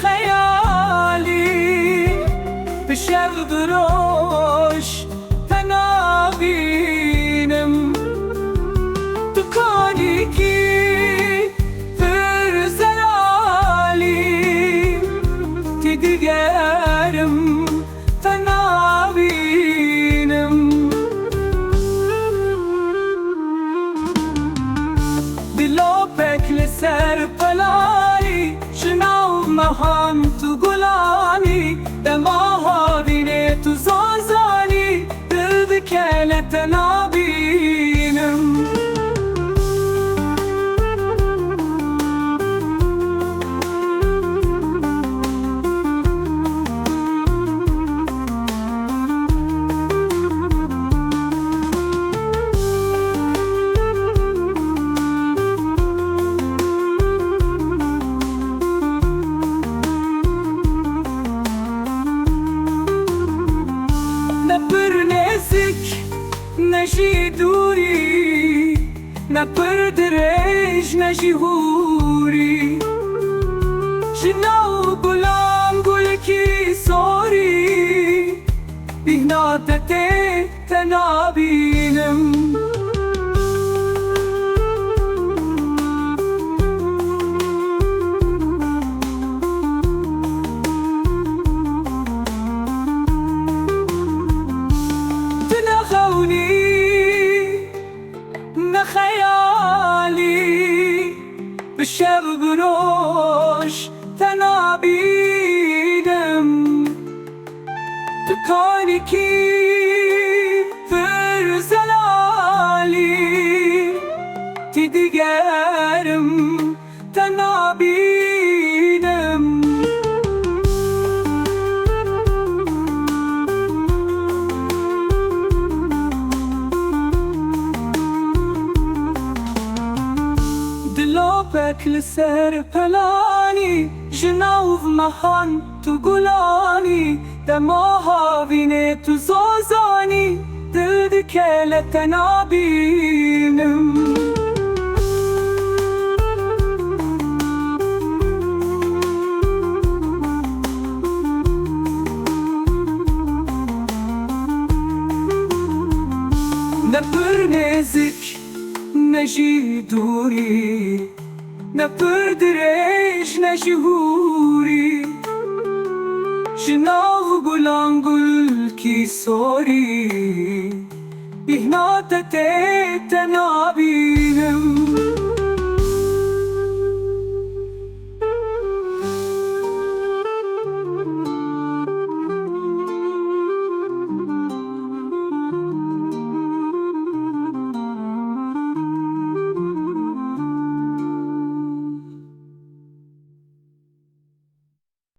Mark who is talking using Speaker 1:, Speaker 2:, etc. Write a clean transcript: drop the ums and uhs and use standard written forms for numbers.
Speaker 1: خيالي بشرب روش تنابينم تكونيكي فرزلالي تدقارم تنابينم دلوبك لسر بلالي شناو مهان تقولاني دماها بيني تزازاني دردك لتنابينم نجي دوري نبر دريج نجي هوري شنو قلام قولكي سوري بهنا تتي تنابينم خيالي بشرب روش تنابينم تكونيكي فرزلالي تدقارم تنابينم دلوبك لسر بلاني جناوف مهان تقولاني دماها بيني تزازاني دردك لتنابينم نبر نزك نجي دوري نبر دريج نجي هوري شنو قولان قولكي سوري بهنا تتي تنابينم